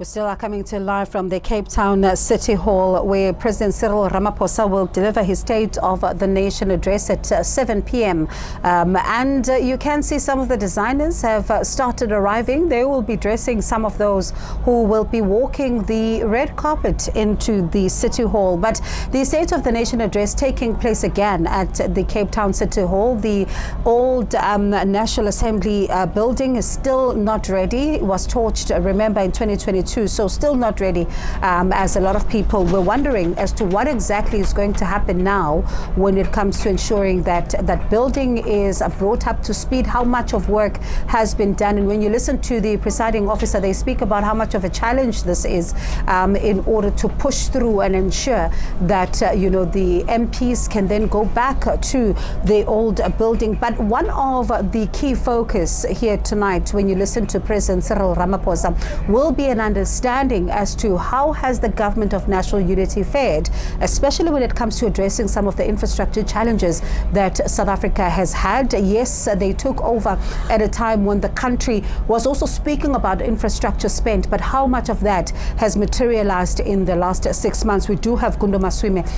We still are coming to you live from the Cape Town City Hall, where President Cyril Ramaphosa will deliver his State of the Nation address at 7 p.m. And you can see some of the designers have started arriving. They will be dressing some of those who will be walking the red carpet into the City Hall. But the State of the Nation address taking place again at the Cape Town City Hall. The old National Assembly building is still not ready. It was torched, remember, in 2022. So still not ready, as a lot of people were wondering as to what exactly is going to happen now when it comes to ensuring that that building is brought up to speed, how much of work has been done. And when you listen to the presiding officer, they speak about how much of a challenge this is in order to push through and ensure that, the MPs can then go back to the old building. But one of the key focus here tonight, when you listen to President Cyril Ramaphosa, will be an understanding as to how has the government of national unity fared, especially when it comes to addressing some of the infrastructure challenges that South Africa has had. Yes, they took over at a time when the country was also speaking about infrastructure spent, but how much of that has materialized in the last 6 months? We do have Gundo Maswime,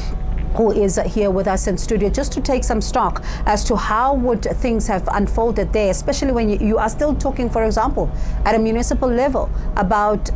who is here with us in studio, just to take some stock as to how would things have unfolded there, especially when you are still talking, for example, at a municipal level about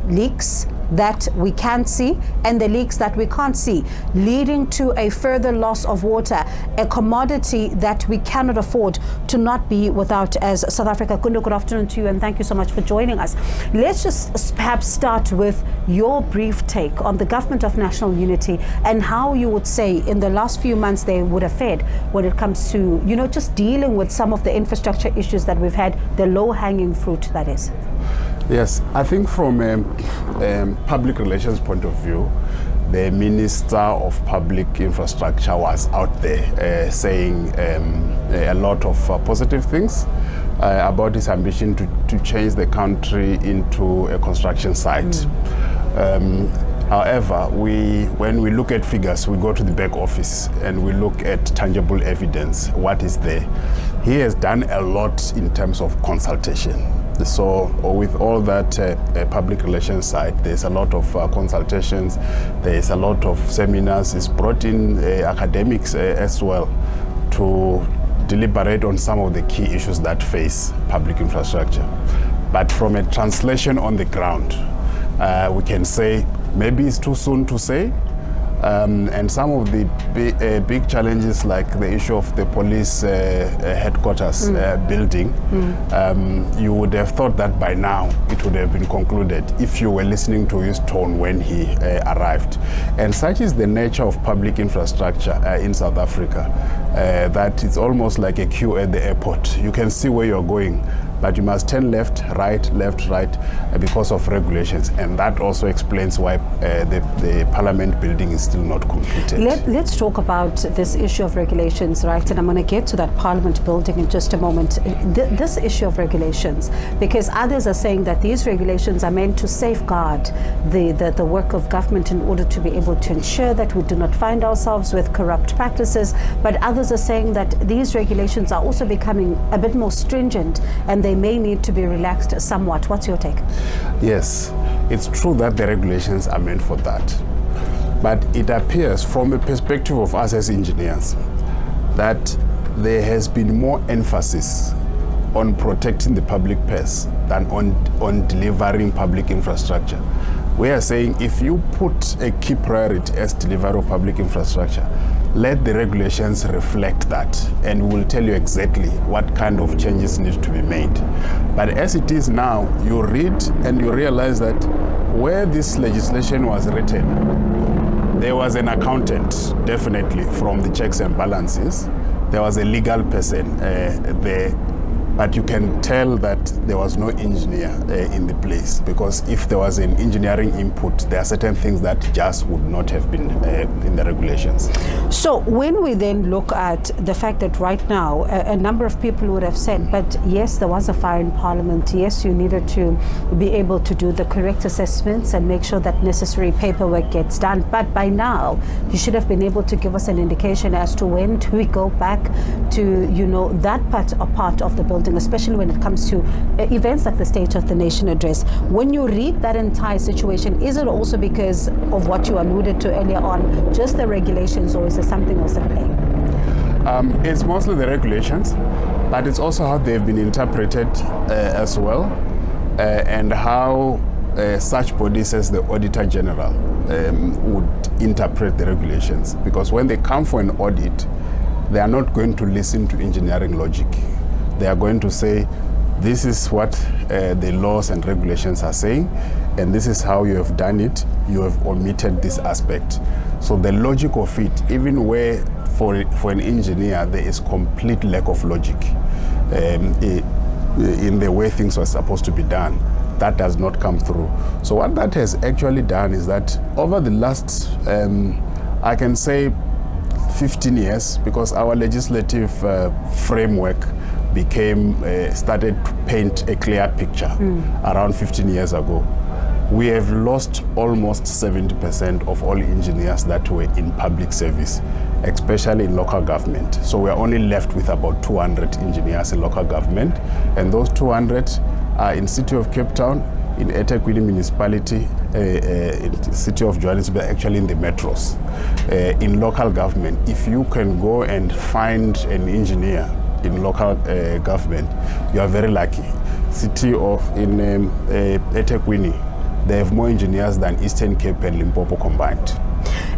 leaks that we can see and the leaks that we can't see, leading to a further loss of water, a commodity that we cannot afford to not be without as South Africa. Gundo, good afternoon to you, and thank you so much for joining us. Let's just perhaps start with your brief take on the government of national unity and how you would say in the last few months they would have fared when it comes to, just dealing with some of the infrastructure issues that we've had, the low-hanging fruit, that is. Yes, I think from a public relations point of view, the Minister of Public Infrastructure was out there saying a lot of positive things about his ambition to change the country into a construction site. However, when we look at figures, we go to the back office and we look at tangible evidence, what is there. He has done a lot in terms of consultation. So with all that public relations side, there's a lot of consultations, there's a lot of seminars. It's brought in academics as well to deliberate on some of the key issues that face public infrastructure. But from a translation on the ground, we can say maybe it's too soon to say. And some of the big challenges, like the issue of the police headquarters building, you would have thought that by now it would have been concluded if you were listening to his tone when he arrived. And such is the nature of public infrastructure in South Africa, that it's almost like a queue at the airport. You can see where you're going, but you must turn left, right, because of regulations. And that also explains why the Parliament building is still not completed. Let's talk about this issue of regulations, right? And I'm going to get to that Parliament building in just a moment. This issue of regulations, because others are saying that these regulations are meant to safeguard the work of government in order to be able to ensure that we do not find ourselves with corrupt practices. But others are saying that these regulations are also becoming a bit more stringent and they may need to be relaxed somewhat. What's your take? Yes, it's true that the regulations are meant for that. But it appears from a perspective of us as engineers that there has been more emphasis on protecting the public purse than on delivering public infrastructure. We are saying if you put a key priority as delivery of public infrastructure, let the regulations reflect that, and we will tell you exactly what kind of changes need to be made. But as it is now, you read and you realize that where this legislation was written, there was an accountant, definitely, from the checks and balances. There was a legal person there, but you can tell that there was no engineer in the place, because if there was an engineering input, there are certain things that just would not have been in the regulations. So when we then look at the fact that right now a number of people would have said, but yes, there was a fire in Parliament, yes, you needed to be able to do the correct assessments and make sure that necessary paperwork gets done, but by now you should have been able to give us an indication as to when do we go back to that part of the building building, especially when it comes to events like the State of the Nation address. When you read that entire situation, is it also because of what you alluded to earlier on, just the regulations, or is there something else at play? It's mostly the regulations, but it's also how they've been interpreted as well, and how such bodies as the Auditor General would interpret the regulations. Because when they come for an audit, they are not going to listen to engineering logic. They are going to say, this is what the laws and regulations are saying, and this is how you have done it. You have omitted this aspect. So the logic of it, even where for an engineer there is complete lack of logic in the way things were supposed to be done, that does not come through. So what that has actually done is that over the last, I can say 15 years, because our legislative framework started to paint a clear picture around 15 years ago. We have lost almost 70% of all engineers that were in public service, especially in local government. So we are only left with about 200 engineers in local government, and those 200 are in City of Cape Town, in eThekwini municipality, in the City of Johannesburg, actually in the metros. In local government, if you can go and find an engineer in local government, you are very lucky. City of eThekwini, they have more engineers than Eastern Cape and Limpopo combined.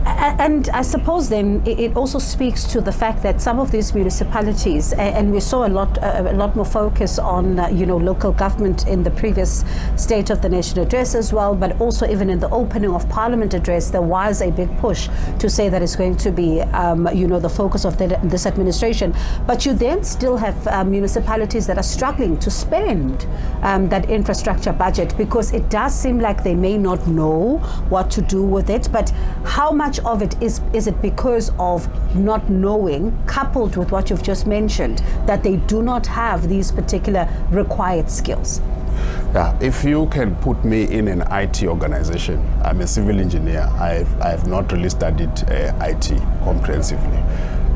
And I suppose then it also speaks to the fact that some of these municipalities, and we saw a lot more focus on local government in the previous State of the Nation address as well, but also even in the opening of Parliament address, there was a big push to say that it's going to be the focus of this administration. But you then still have municipalities that are struggling to spend that infrastructure budget, because it does seem like they may not know what to do with it. But how much of it is it because of not knowing, coupled with what you've just mentioned, that they do not have these particular required skills? Yeah, if you can put me in an IT organization, I'm a civil engineer. I have not really studied IT comprehensively,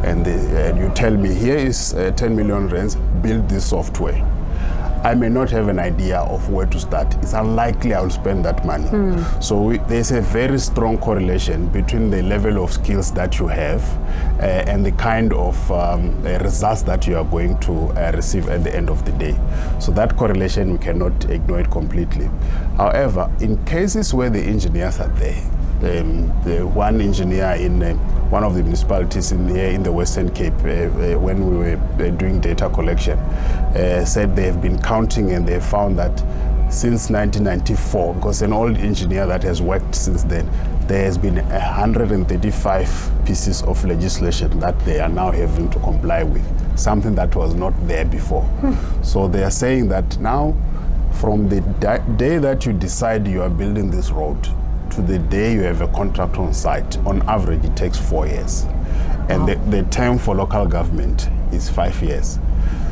and you tell me, here is 10 million rands, build this software. I may not have an idea of where to start. It's unlikely I'll spend that money. So there's a very strong correlation between the level of skills that you have and the kind of results that you are going to receive at the end of the day. So that correlation, we cannot ignore it completely. However, in cases where the engineers are there, the one engineer in one of the municipalities in the Western Cape, when we were doing data collection, said they have been counting, and they found that since 1994, because an old engineer that has worked since then, there has been 135 pieces of legislation that they are now having to comply with, something that was not there before. So they are saying that now, from the day that you decide you are building this road to the day you have a contract on site, on average it takes 4 years. And the term for local government is 5 years.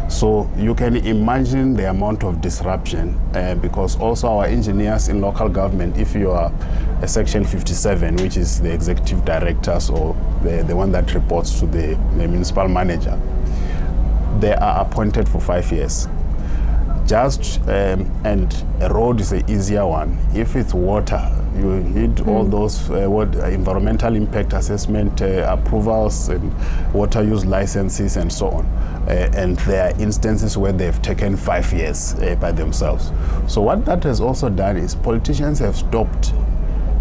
So you can imagine the amount of disruption, because also our engineers in local government, if you are a Section 57, which is the executive directors or the one that reports to the municipal manager, they are appointed for 5 years. And a road is an easier one. If it's water, you need all those environmental impact assessment approvals and water use licenses and so on. And there are instances where they've taken 5 years by themselves. So what that has also done is politicians have stopped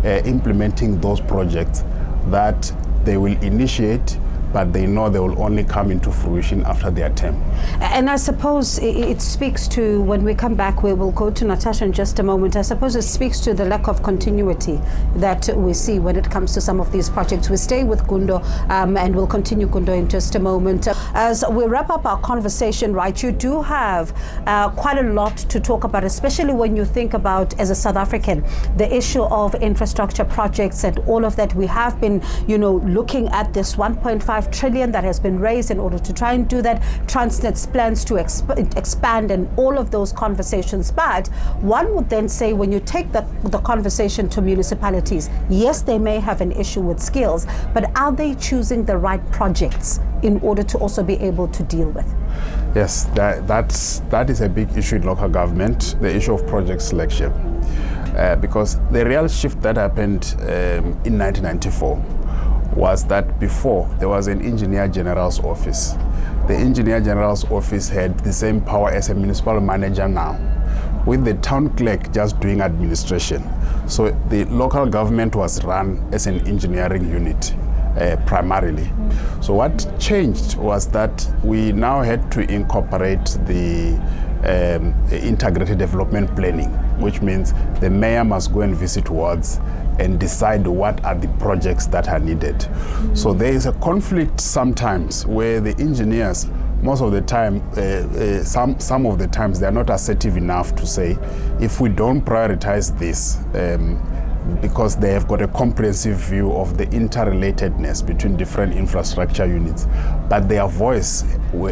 implementing those projects that they will initiate, but they know they will only come into fruition after their term. And I suppose it speaks to, when we come back, we will go to Natasha in just a moment. I suppose it speaks to the lack of continuity that we see when it comes to some of these projects. We stay with Gundo, and we'll continue, Gundo, in just a moment. As we wrap up our conversation, right, you do have quite a lot to talk about, especially when you think about, as a South African, the issue of infrastructure projects and all of that. We have been, looking at this 1.5 trillion that has been raised in order to try and do that. Transnet's plans to expand and all of those conversations. But one would then say, when you take the conversation to municipalities, yes, they may have an issue with skills, but are they choosing the right projects in order to also be able to deal with? Yes, that is a big issue in local government, the issue of project selection. Because the real shift that happened in 1994 was that before there was an engineer general's office. The engineer general's office had the same power as a municipal manager now, with the town clerk just doing administration. So the local government was run as an engineering unit primarily. So what changed was that we now had to incorporate the integrated development planning, which means the mayor must go and visit wards and decide what are the projects that are needed. So there is a conflict sometimes where the engineers, most of the time, some of the times, they are not assertive enough to say, if we don't prioritize this, because they have got a comprehensive view of the interrelatedness between different infrastructure units, but their voice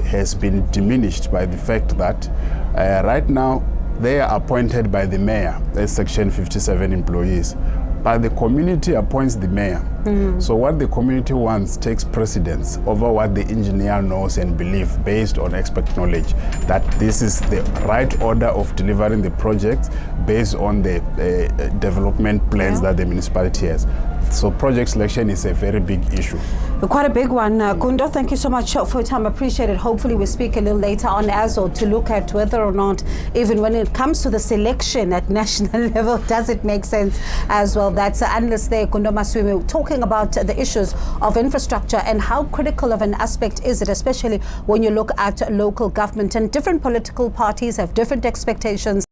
has been diminished by the fact that right now they are appointed by the mayor as Section 57 employees, but the community appoints the mayor. So what the community wants takes precedence over what the engineer knows and believes based on expert knowledge, that this is the right order of delivering the project based on the development plans that the municipality has. So project selection is a very big issue. Quite a big one. Gundo, thank you so much for your time. Appreciate it. Hopefully we speak a little later on as well to look at whether or not, even when it comes to the selection at national level, does it make sense as well? That's analyst there, Gundo Maswime, talking about the issues of infrastructure and how critical of an aspect is it, especially when you look at local government, and different political parties have different expectations.